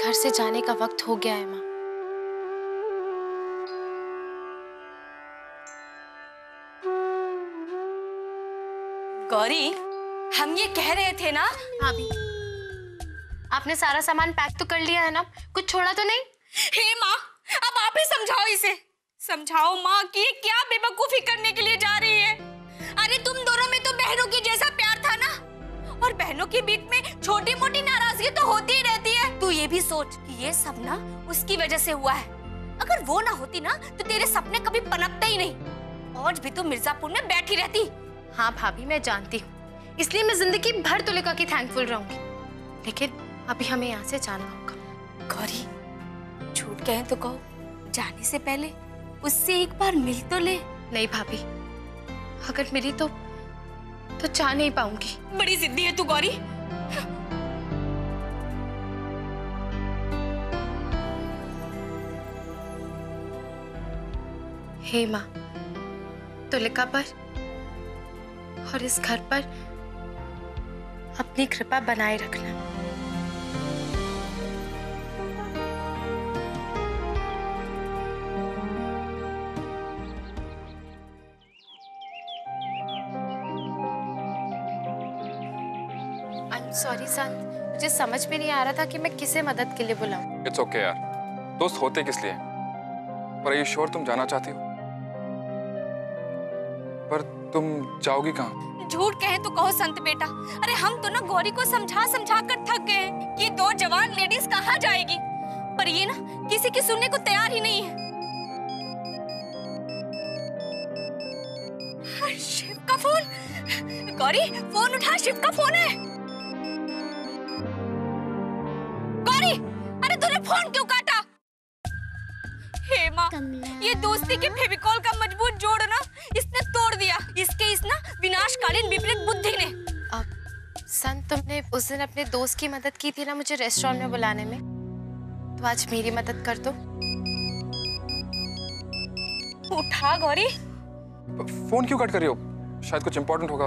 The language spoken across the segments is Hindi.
घर से जाने का वक्त हो गया है माँ। गौरी, हम ये कह रहे थे ना। भाभी, आपने सारा सामान पैक तो कर लिया है ना? कुछ छोड़ा तो नहीं? हे माँ, अब आप ही समझाओ इसे। समझाओ माँ कि ये क्या बेवकूफी करने के लिए जा रही है। अरे तुम दोनों में तो बहनों की जैसा प्यार था ना, और बहनों के बीच में छोटी मोटी नाराजगी तो होती ही रहती है। तू ये भी सोच कि ये सब ना उसकी वजह से हुआ है। अगर वो ना होती ना तो तेरे सपने कभी पनपते ही नहीं। आज भी तू मिर्जापुर में बैठी रहती। हाँ भाभी, मैं जानती हूँ, इसलिए मैं जिंदगी भर तुलिका की थैंकफुल रहूंगी, लेकिन अभी हमें यहाँ से जाना होगा। गौरी, झूठ कहे तो कहो, जाने से पहले उससे एक बार मिल तो ले। नहीं भाभी, अगर मिली तो जा नहीं पाऊंगी। बड़ी जिद्दी है तू गौरी। हे माँ, तुलिका पर और इस घर पर अपनी कृपा बनाए रखना। सॉरी संत, मुझे समझ में नहीं आ रहा था कि मैं किसे मदद के लिए बुलाऊं। इट्स ओके यार, दोस्त होते किस लिए? पर ये श्योर तुम जाना चाहती हो? पर तुम जाओगी कहाँ? झूठ कहे तो कहो संत बेटा। अरे हम तो ना गौरी को समझा समझा कर थक गए हैं कि दो जवान लेडीज कहाँ जाएगी, पर ये ना किसी की सुनने को तैयार ही नहीं है। शिव का फोन। गौरी, फोन उठा, शिव का फोन है। गौरी, अरे तूने फोन क्यों काटा? हे माँ, ये दोस्ती के फेविकॉल का मजबूत जोड़ ना इसने तोड़ दिया, इसके इस ना विनाशकालीन विपरीत बुद्धि ने। संत, तुमने उस दिन अपने दोस्त की मदद की थी ना मुझे रेस्टोरेंट में बुलाने में, तो आज मेरी मदद कर दो। उठा गौरी। फोन क्यों कट कर रही हो? शायद कुछ इंपॉर्टेंट होगा।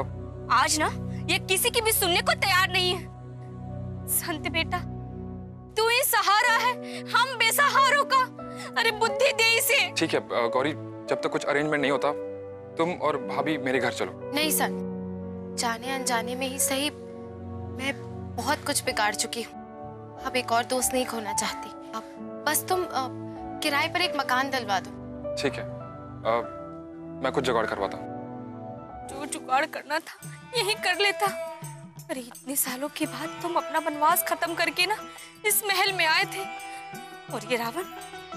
आज ना ये किसी की भी सुनने को तैयार नहीं है। संत बेटा, तू ही सहारा है हम बेसहारों का। अरे बुद्धि दे इसे। ठीक है गौरी, जब तक कुछ अरेंजमेंट नहीं होता तुम और भाभी मेरे घर चलो। नहीं सर, जाने अनजाने में ही सही मैं बहुत कुछ बिगाड़ चुकी हूँ। अब एक और दोस्त नहीं खोना चाहती। अब बस तुम किराए पर एक मकान दिलवा दो। ठीक है, मैं कुछ जुगाड़ करवाता हूँ। जो जुगाड़ करना था यही कर लेता। अरे इतने सालों के बाद तुम अपना वनवास खत्म करके ना इस महल में आए थे, और ये रावण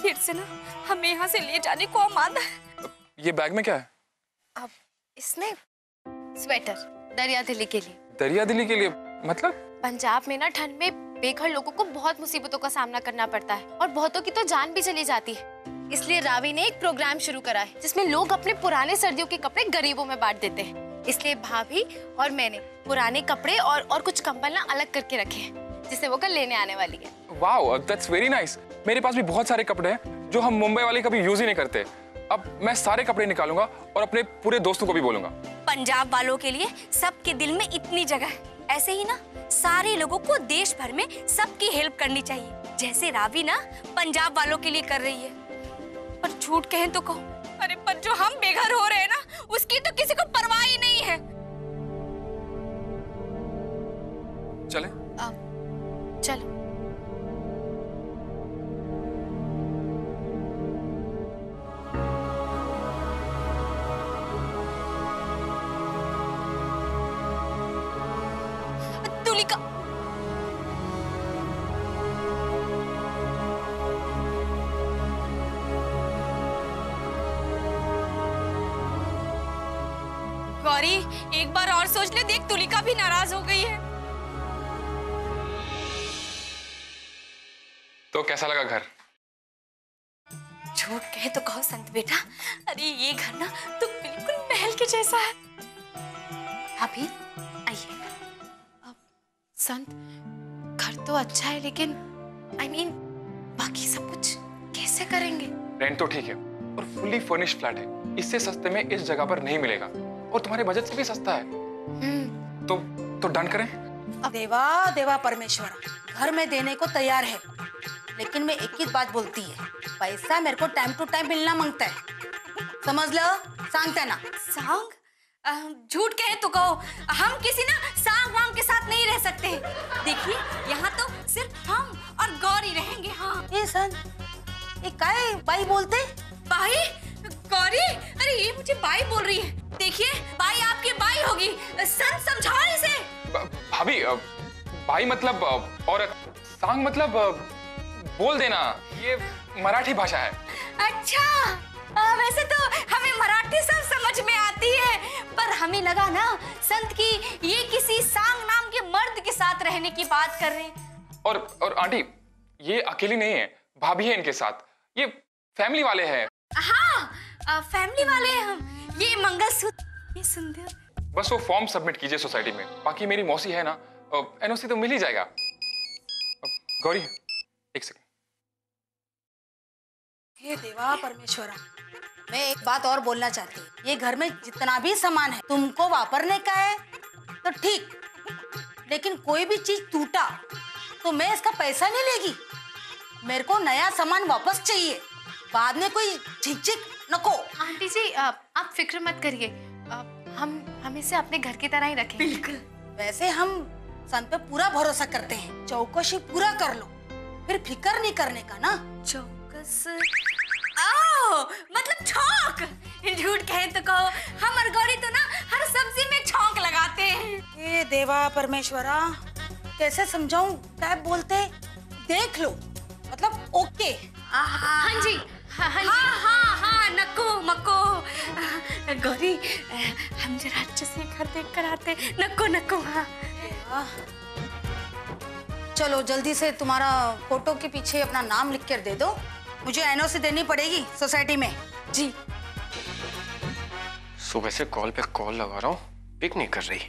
फिर से ना हमें यहाँ से ले जाने को आमादा है। ये बैग में क्या है? अब इसमें स्वेटर, दरिया दिली के लिए। दरिया दिली के लिए मतलब? पंजाब में ना ठंड में बेघर लोगों को बहुत मुसीबतों का सामना करना पड़ता है और बहुतों की तो जान भी चली जाती है। इसलिए रावी ने एक प्रोग्राम शुरू करा है जिसमें लोग अपने पुराने सर्दियों के कपड़े गरीबों में बांट देते हैं। इसलिए भाभी और मैंने पुराने कपड़े और कुछ कंबल ना अलग करके रखे हैं जिसे वो कल लेने आने वाली है। Wow, that's very nice. मेरे पास भी बहुत सारे कपड़े हैं जो हम मुंबई वाले कभी यूज ही नहीं करते। अब मैं सारे कपड़े निकालूंगा और अपने पूरे दोस्तों को भी बोलूंगा। पंजाब वालों के लिए सबके दिल में इतनी जगह है, ऐसे ही ना सारे लोगों को देश भर में सबकी हेल्प करनी चाहिए, जैसे रावी ना पंजाब वालों के लिए कर रही है। पर झूठ कहें तो कहो, अरे पर जो हम बेघर हो रहे हैं ना उसकी तो किसी को परवाह ही नहीं है। चलें? चलो। तुलिका, गौरी एक बार और सोच ले, देख तुलिका भी नाराज हो गई है। तो कैसा लगा घर? झूठ कहे तो कहो संत बेटा, अरे ये घर ना तो बिल्कुल महल के जैसा है। अभी आइए। संत, घर तो अच्छा है लेकिन बाकी सब कुछ कैसे करेंगे? रेंट तो ठीक है और फुल्ली फर्निश्ड फ्लैट है। इससे सस्ते में इस जगह पर नहीं मिलेगा और तुम्हारे बजट से भी सस्ता है। तो डन करें? देवा देवा परमेश्वर घर में देने को तैयार है, लेकिन मैं एक ही बात बोलती है, पैसा मेरे को टाइम टू टाइम मिलना मांगता है, समझ लो, सांगता ना। सांग? झूठ कहे तो कहो, हम किसी ना सांग वांग के साथ नहीं रह सकते। देखिए यहाँ तो सिर्फ हम और गौरी रहेंगे। हाँ ये सन, ये काहे बाई बोलते? बाई? गौरी? अरे ये मुझे बाई बोल रही है। देखिए बाई आपकी बाई होगी, सन समझाओ इसे। भाभी, बाई मतलब औरत, सांग मतलब बोल देना, ये मराठी भाषा है। अच्छा, वैसे तो हमें मराठी सब समझ में आती है, पर हमें लगा ना संत की ये किसी सांग नाम के मर्द के साथ रहने की बात कर रहे हैं। और आंटी, ये अकेली नहीं है, भाभी है इनके साथ, ये फैमिली वाले हैं। हाँ, फैमिली वाले हैं हम। ये मंगलसूत्र, ये सुंदर। बस वो फॉर्म सबमिट कीजिए सोसाइटी में, बाकी मेरी मौसी है ना, एनओसी तो मिल ही जाएगा। गौरी, एक सेकंड। हे देवा परमेश्वरा, मैं एक बात और बोलना चाहती हूँ, ये घर में जितना भी सामान है तुमको वापरने का है तो ठीक, लेकिन कोई भी चीज टूटा तो मैं इसका पैसा नहीं लेगी। मेरे को नया सामान वापस चाहिए, बाद में कोई झिकझिक नको। आंटी जी, आप फिक्र मत करिए, हम इसे अपने घर की तरह ही रखेंगे। बिल्कुल। वैसे हम सन पे पूरा भरोसा करते हैं, चौकसी पूरा कर लो, फिर फिक्र नहीं करने का ना। चौकस? मतलब छौंक। झूठ कहे तो कहो, हम और गौरी तो ना हर सब्जी में छौंक लगाते हैं। हे देवा परमेश्वरा, कैसे समझाऊं, क्या बोलते, देख लो, मतलब ओके। हाँ जी, हाँ जी। हाँ, नको मको। गौरी, हम जरा अच्छे से घर देख कर आते। नको। हाँ। चलो जल्दी से तुम्हारा फोटो के पीछे अपना नाम लिख कर दे दो, मुझे एनओसी देनी पड़ेगी सोसाइटी में। जी। सुबह से कॉल पे कॉल लगा रहा हूँ, पिक नहीं कर रही,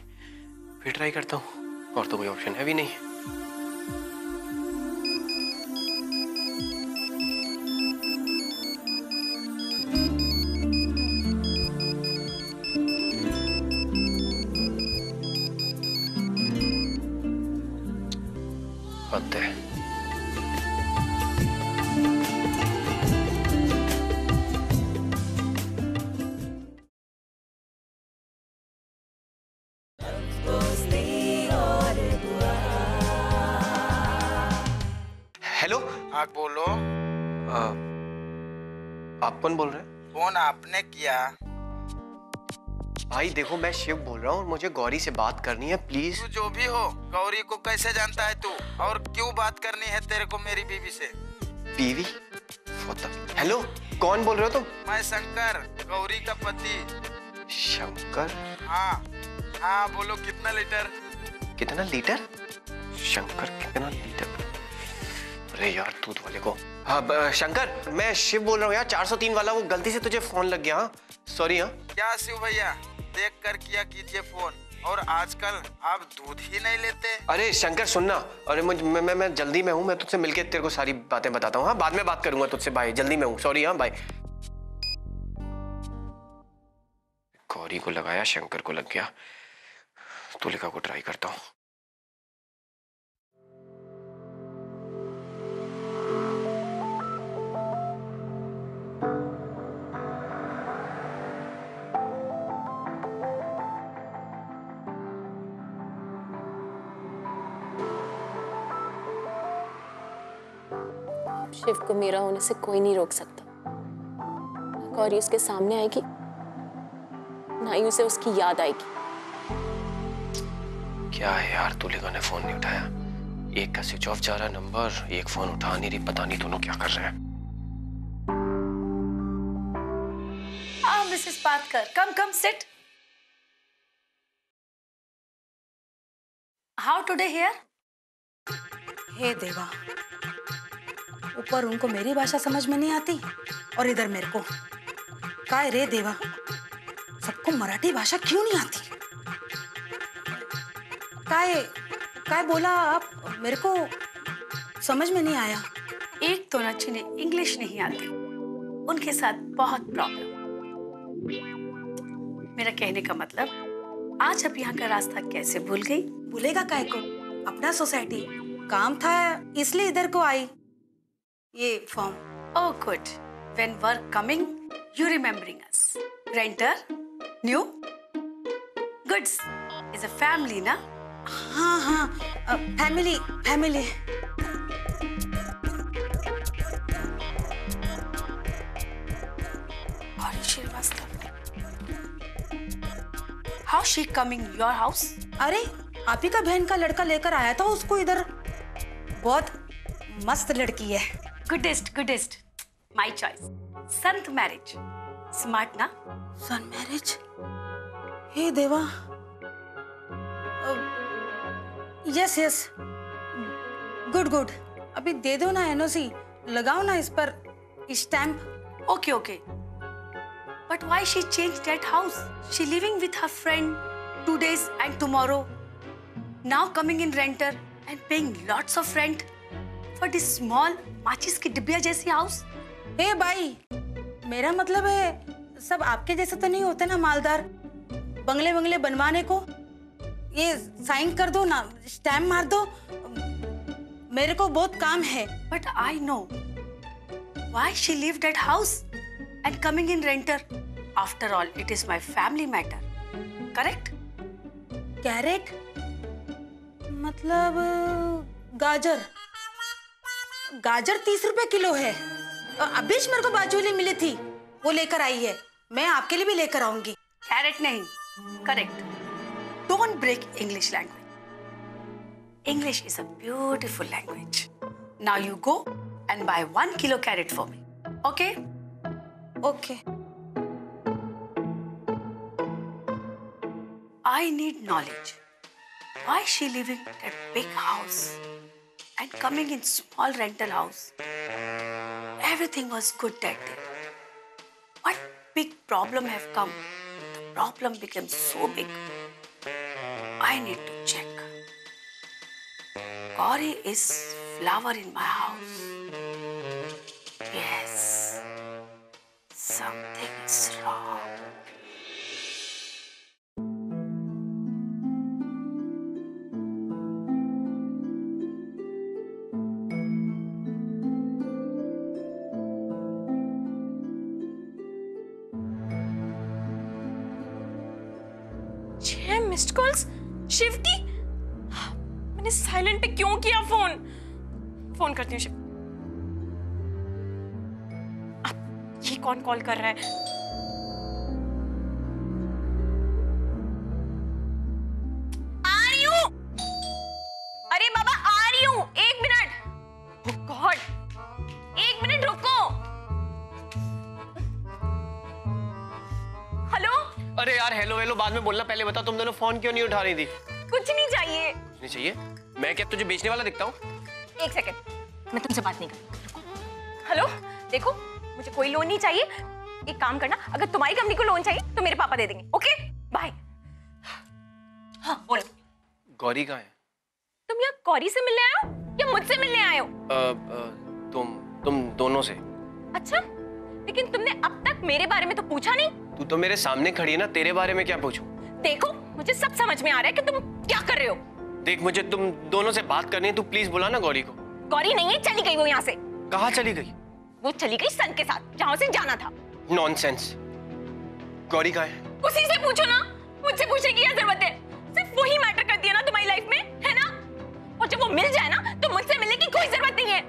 फिर ट्राई करता हूँ, और तो कोई ऑप्शन है भी नहीं। हद है। हेलो। हाँ बोलो। आप कौन बोल रहे हैं? फोन आपने किया? भाई देखो, मैं शिव बोल रहा हूँ, मुझे गौरी से बात करनी है, प्लीज। तू जो भी हो, गौरी को कैसे जानता है तू, और क्यों बात करनी है तेरे को मेरी बीवी से? बीवी? हेलो, कौन बोल रहे हो तुम? मैं शंकर, गौरी का पति। शंकर? हाँ बोलो, कितना लीटर? कितना लीटर? शंकर कितना लीटर? अरे यार, दूध वाले को। हाँ शंकर, मैं शिव बोल रहा हूँ यार, 403 वाला, वो गलती से तुझे फोन लग गया। हाँ सॉरी। हाँ क्या शिव भैया, देख कर किया कीजिए फोन, और आजकल आप दूध ही नहीं लेते। अरे शंकर सुनना, अरे मैं जल्दी में हूँ, मैं तुझसे मिलके तेरे को सारी बातें बताता हूँ। हाँ बाद में बात करूंगा तुझसे, बाय, जल्दी में हूँ, सॉरी। हाँ बाय। गौरी को लगाया, शंकर को लग गया, तुलिका को ट्राई करता हूँ। शिव को मेरा होने से कोई नहीं रोक सकता। गौरी उसके सामने आएगी, ना ही उसे उसकी याद आएगी। क्या है यार, तुलिका ने फोन नहीं उठाया, एक का स्विच ऑफ जा रहा नंबर, एक फोन उठा नहीं रही, पता नहीं दोनों क्या कर रहे हैं। Mrs Patkar, come sit. How today here? हे देवा, ऊपर उनको मेरी भाषा समझ में नहीं आती और इधर मेरे को। काय रे देवा, सबको मराठी भाषा क्यों नहीं आती? काय बोला आप, मेरे को समझ में नहीं आया। एक तो ना जिन्हें इंग्लिश नहीं आती, उनके साथ बहुत प्रॉब्लम। मेरा कहने का मतलब, आज अब यहाँ का रास्ता कैसे भूल गई? भूलेगा काय को, अपना सोसाइटी काम था इसलिए इधर को आई। ये form. Oh, good. When we're coming, you remembering us. Renter? New? Goods. Is a family, na? हाँ हाँ, फैमिली फैमिली। और Srivastava. How she coming your house? अरे आप ही का बहन का लड़का लेकर आया था उसको इधर। बहुत मस्त लड़की है। Goodest, goodest. My choice. Sant marriage. Smart, na? Sun marriage? हे देवा। Yes yes, good good. अभी दे दो ना एनओसी, लगाओ ना इस पर stamp. Okay, okay. But why she changed that house? She living with her friend 2 days and tomorrow. Now coming in renter and paying lots of rent for this small माचिस की डिब्बिया जैसी हाउस। हे भाई, मेरा मतलब है सब आपके जैसे तो नहीं होते ना मालदार, बंगले बंगले बनवाने को। ये साइन कर दो ना, स्टैम्प मार दो, मेरे को बहुत काम है। But I know why she leave that house and coming in renter. After all, it is my family matter. Correct? Carrot मतलब गाजर। गाजर 30 रुपए किलो है। अभी मेरे को बाजूली मिली थी, वो लेकर आई है। मैं आपके लिए भी लेकर आऊंगी। Carrot नहीं, correct. Don't break English language. English is a beautiful language. Now you go and buy 1 kilo carrot for me. Okay? Okay. I need knowledge. Why she living that big house and coming in small rental house? Everything was good that day. What big problem have come? The problem became so big. I need to check. Gauri is flower in my house. Yes. Something is wrong. Missed calls. शिफ्टी, मैंने साइलेंट पे क्यों किया फोन? फोन करती हूँ शिफ्टी। ये कौन कॉल कर रहा है? आ रही हूँ। अरे बाबा आ रही हूँ, 1 मिनट। ओह गॉड, 1 मिनट रुको। हेलो। अरे यार हेलो हेलो बाद में बोलना, पहले बता तुम दोनों फोन क्यों नहीं उठा रही थी? कुछ नहीं चाहिए। कुछ नहीं चाहिए? मैं क्या तुझे बेचने वाला दिखता हूँ? 1 सेकंड, मैं तुमसे बात नहीं करती। हेलो, देखो मुझे कोई लोन नहीं चाहिए। एक काम करना, अगर तुम्हारी कंपनी को लोन चाहिए तो मेरे पापा दे देंगे। Okay bye. हाँ बोलो। गौरी कहाँ है? तुम यहाँ गौरी से मिलने आए हो या मुझसे मिलने आए हो? तुम दोनों से। अच्छा, लेकिन तुमने अब तक मेरे बारे में तो पूछा नहीं। तू तो मेरे सामने खड़ी है ना, तेरे बारे में क्या पूछूं? देखो मुझे सब समझ में आ रहा है कि तुम क्या कर रहे हो। देख मुझे तुम दोनों से बात करनी है, तू प्लीज बुला ना गौरी को। गौरी नहीं है, चली गई वो यहाँ से। कहाँ चली गई? वो चली गई सन के साथ, जहाँ उसे जाना था। नॉनसेंस। गौरी कहाँ है? उसी से पूछो ना, मुझसे पूछने की क्या जरूरत है? सिर्फ वही मैटर करती है ना तुम्हारी लाइफ में, है ना? और जब वो मिल जाए ना तो मुझसे मिलने की कोई जरूरत नहीं है।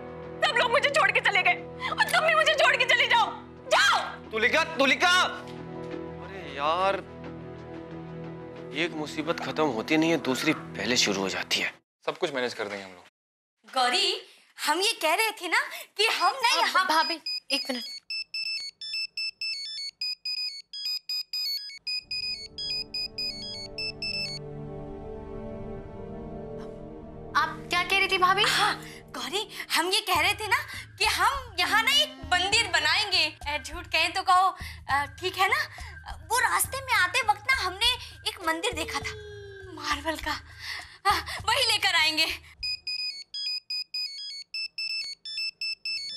सब लोग मुझे छोड़ के चले गए और तुम भी मुझे छोड़ के चले जाओ। जाओ। तुलिका, तुलिका! अरे यार, एक मुसीबत खत्म होती नहीं है, दूसरी पहले शुरू हो जाती है। सब कुछ मैनेज कर देंगे हम लोग। गौरी, हम ये कह रहे थे ना कि हम ना यहाँ। भाभी 1 मिनट। आप क्या कह रही थी भाभी? हाँ गौरी, हम ये कह रहे थे ना कि हम यहाँ ना एक मंदिर बनाएंगे। झूठ कहें तो कहो, ठीक है ना? वो रास्ते में आते वक्त ना हमने एक मंदिर देखा था मार्बल का, वही लेकर आएंगे।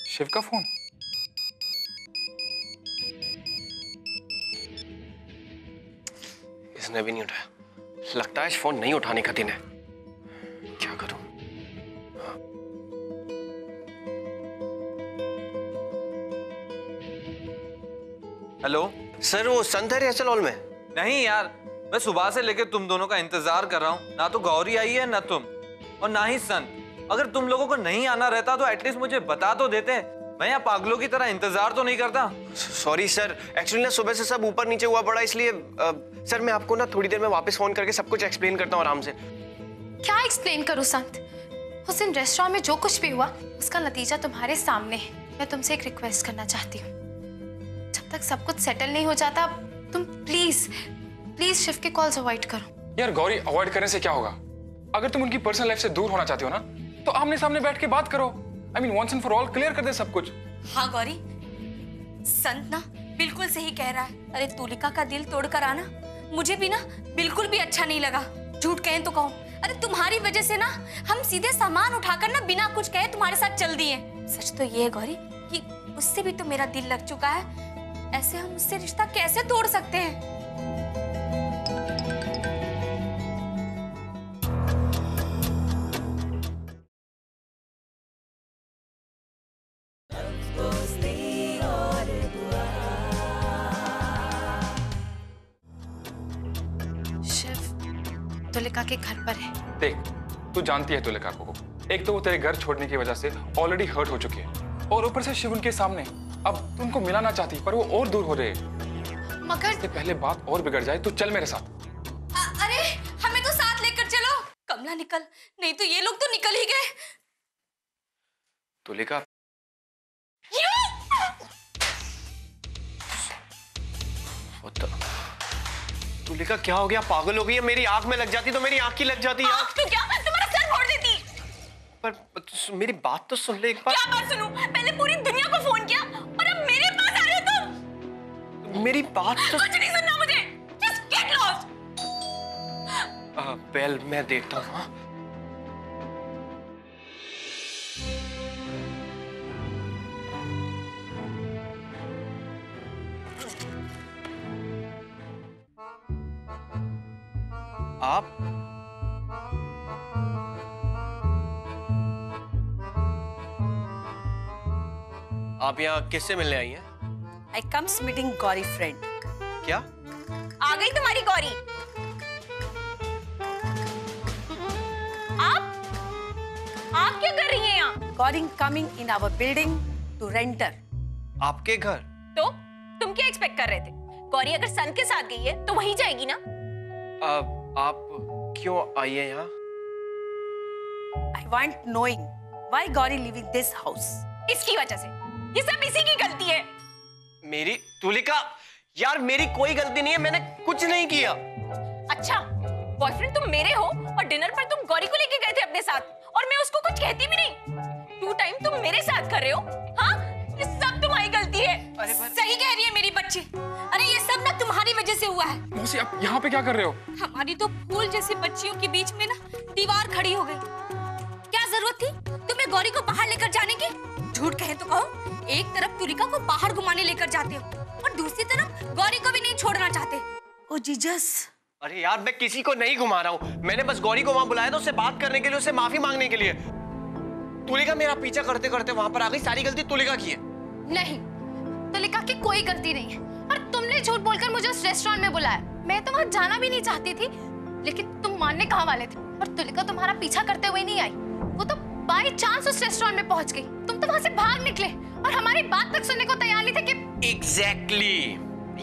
शिव का फोन? इसने भी नहीं उठाया। लगता है फोन नहीं उठाने का दिन है। क्या करूं? हाँ। हेलो सर वो संत है रिहर्सल हॉल में? नहीं यार, मैं सुबह से लेकर तुम दोनों का इंतजार कर रहा हूँ। ना तो गौरी आई है ना तुम, और ना ही संत। अगर तुम लोगों को नहीं आना रहता तो एटलीस्ट मुझे बता तो देते। मैं यहाँ पागलों की तरह इंतजार तो नहीं करता। सॉरी सर, एक्चुअली ना सुबह से सब ऊपर नीचे हुआ पड़ा, इसलिए सर मैं आपको ना थोड़ी देर में वापस फोन करके सब कुछ एक्सप्लेन करता हूँ आराम से। क्या एक्सप्लेन करूँ संत? उस दिन रेस्टोरेंट में जो कुछ भी हुआ उसका नतीजा तुम्हारे सामने है। मैं तुमसे एक रिक्वेस्ट करना चाहती हूँ, जब तक सब कुछ सेटल नहीं हो जाता तुम प्लीज प्लीज शिव के कॉल्स अवॉइड करो। यार गौरी, अवॉइड करने से क्या होगा? अगर तुम उनकी पर्सनल लाइफ से दूर होना चाहती हो ना तो आमने सामने बैठ के बात करो। I mean, once and for all clear कर दे सब कुछ। हाँ गौरी, संत ना बिल्कुल सही कह रहा है। अरे तुलिका का दिल तोड़कर आना मुझे भी ना बिल्कुल भी अच्छा नहीं लगा। झूठ कहें तो कहूँ, अरे तुम्हारी वजह से ना हम सीधे सामान उठाकर ना बिना कुछ कहे तुम्हारे साथ चल दिए। सच तो ये है गौरी कि उससे भी तो मेरा दिल लग चुका है। ऐसे हम उससे रिश्ता कैसे तोड़ सकते हैं? तुलिका के घर पर है। देख, तू जानती है तुलिका को। एक तो वो तेरे घर छोड़ने की वजह से ऑलरेडी हर्ट हो चुकी है और ऊपर से शिव उनके सामने। अब तू उनको मिलाना चाहती पर वो और दूर हो रहे हैं। मगर इससे पहले बात और बिगड़ जाए तो चल मेरे साथ। अरे हमें तो साथ लेकर चलो। कमला निकल, नहीं तो ये लोग तो निकल ही गए। तुलिका, तुलिका क्या हो गया? पागल हो गई है? मेरी आंख में लग जाती तो मेरी आंख की लग जाती यार। तो क्या तुम्हारा सर फोड़ देती? पर मेरी बात तो सुन ले एक बार। क्या बात सुनूं? पहले पूरी दुनिया को फोन किया और अब मेरे पास आ रहे हो तुम? मेरी बात तो कुछ नहीं सुनना मुझे। Just get lost. वेल मैं देखता हूँ। आप यहाँ किससे मिलने आई हैं? I comes meeting Gauri friend. क्या? आ गई तुम्हारी गौरी। आप क्या कर रही हैं यहाँ? Gauri coming in our building to renter. आपके घर? तो तुम क्या एक्सपेक्ट कर रहे थे? गौरी अगर सन के साथ गई है तो वहीं जाएगी ना? आप क्यों आई हैं यहाँ? I want knowing why Gauri leaving this house. इसकी वजह से। ये सब इसी की गलती है। मेरी? तुलिका यार, मेरी कोई गलती नहीं है, मैंने कुछ नहीं किया। अच्छा, बॉयफ्रेंड तुम मेरे हो और डिनर पर तुम गौरी को लेके गए थे अपने साथ और मैं उसको कुछ कहती भी नहीं। 2 टाइम तुम मेरे साथ कर रहे हो। हाँ, ये सब तुम्हारी गलती है। सही कह रही है मेरी बच्ची। अरे ये सब ना तुम्हारी वजह से हुआ है। मौसी, आप यहाँ पे क्या कर रहे हो? हमारी तो फूल जैसी बच्चियों के बीच में ना दीवार खड़ी हो गई। क्या जरूरत थी तुम्हें गौरी को बाहर लेकर जाने की? झूठ कहे तो कहो, एक तरफ तुलिका को बाहर घुमाने लेकर जाते हो और दूसरी तरफ गौरी को भी नहीं छोड़ना चाहते। Oh Jesus! अरे यार, मैं किसी को नहीं घुमा रहा हूँ। मैंने बस गौरी को वहां बुलाया था उससे बात करने के लिए, उससे माफी मांगने के लिए। तुलिका मेरा पीछा करते करते वहां पर आ गई। सारी गलती तुलिका की है। नहीं, तुलिका की कोई गलती नहीं है और तुमने झूठ बोलकर मुझे उस रेस्टोरेंट में बुलाया। मैं तो वहां जाना भी नहीं चाहती थी, लेकिन तुम मानने कहाँ वाले थे। और तुलिका तुम्हारा पीछा करते हुए नहीं आई, वो तो बाय चांस उस रेस्टोरेंट में पहुंच गई। तुम तो वहां से भाग निकले और हमारी बात तक सुनने को तैयार नहीं थे कि एग्जैक्टली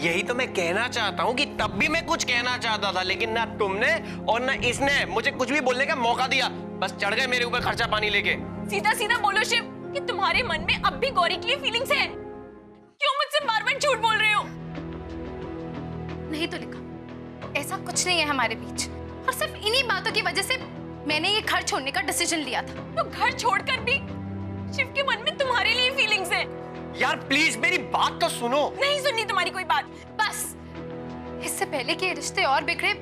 यही तो मैं कहना चाहता हूँ कि तब भी मैं कुछ कहना चाहता था, लेकिन ना तुमने और ना इसने मुझे कुछ भी बोलने का मौका दिया। बस चढ़ गए मेरे ऊपर खर्चा पानी लेके। सीधा सीधा बोलो शिव कि तुम्हारे मन में अब भी गौरी के लिए फीलिंग्स है। क्यों मुझसे बार-बार झूठ बोल रहे हो? नहीं तुलिका, ऐसा कुछ नहीं है हमारे बीच और सिर्फ इन्हीं बातों की वजह से मैंने ये घर छोड़ने का डिसीजन लिया था। तो घर छोड़कर भी शिव के मन में तुम्हारे लिए फीलिंग्स है। यार प्लीज मेरी बात तो सुनो। नहीं सुननी तुम्हारी कोई बात। बस इससे पहले कि ये रिश्ते और बिगड़े,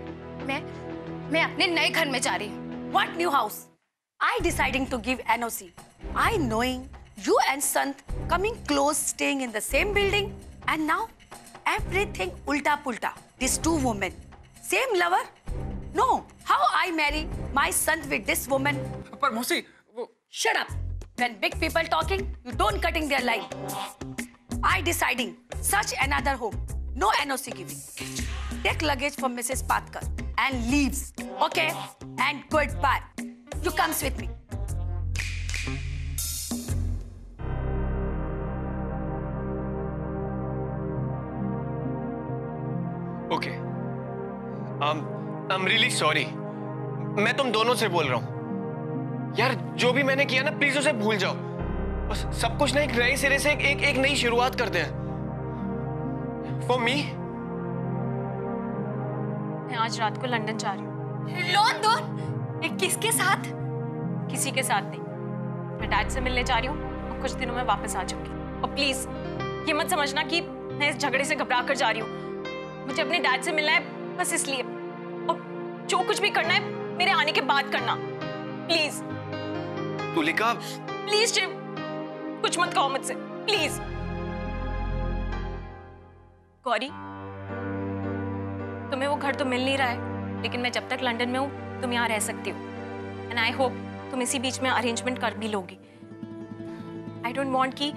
मैं अपने नए घर में जा रही हूँ। What new house? I deciding to give NOC. I knowing you and Sant coming close, staying in the same building, and now everything ulta pulta. These 2 women, same lover? No. How I marry my son with this woman? पर मौसी, वो Shut up. When big people talking, you don't cutting their line. I deciding such another home. No NOC giving. Take luggage from Mrs. Patkar and leaves. Okay? And goodbye. You comes with me. Okay. I'm really sorry. मैं तुम दोनों से बोल रहा हूँ। यार जो भी मैंने किया ना प्लीज उसे भूल जाओ। बस सब कुछ ना एक नए सिरे से एक नई शुरुआत करते हैं। For me? मैं आज रात को लंदन जा रही हूँ। लंदन? किसके साथ? किसी के साथ नहीं। मैं डैड से मिलने जा रही हूँ और कुछ दिनों में वापस आ जाऊंगी। और प्लीज ये मत समझना कि मैं इस झगड़े से घबरा कर जा रही हूँ। मुझे अपने डैड से मिलना है बस इसलिए। और जो कुछ भी करना है मेरे आने के बाद करना, प्लीज। तुलिका, प्लीज शिव, कुछ मत कहो मुझसे, प्लीज। गौरी, तुम्हें वो घर तो मिल नहीं रहा है, लेकिन मैं जब तक लंदन में हूँ तुम यहाँ रह सकती हो। एंड आई होप तुम इसी बीच में अरेंजमेंट कर भी लोगी। आई डोंट वांट कि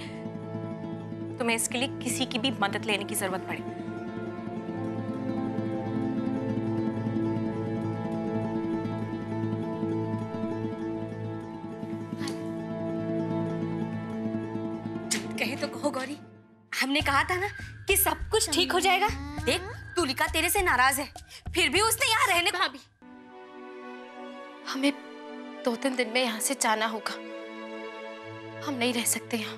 तुम्हें इसके लिए किसी की भी मदद लेने की जरूरत पड़े। कहे तो कहो गौरी, हमने कहा था ना कि सब कुछ ठीक हो जाएगा। देख, तुलिका तेरे से नाराज है, फिर भी उसने यहाँ रहने। भाभी, हमें 2-3 दिन में यहाँ से जाना होगा। हम नहीं रह सकते यहाँ।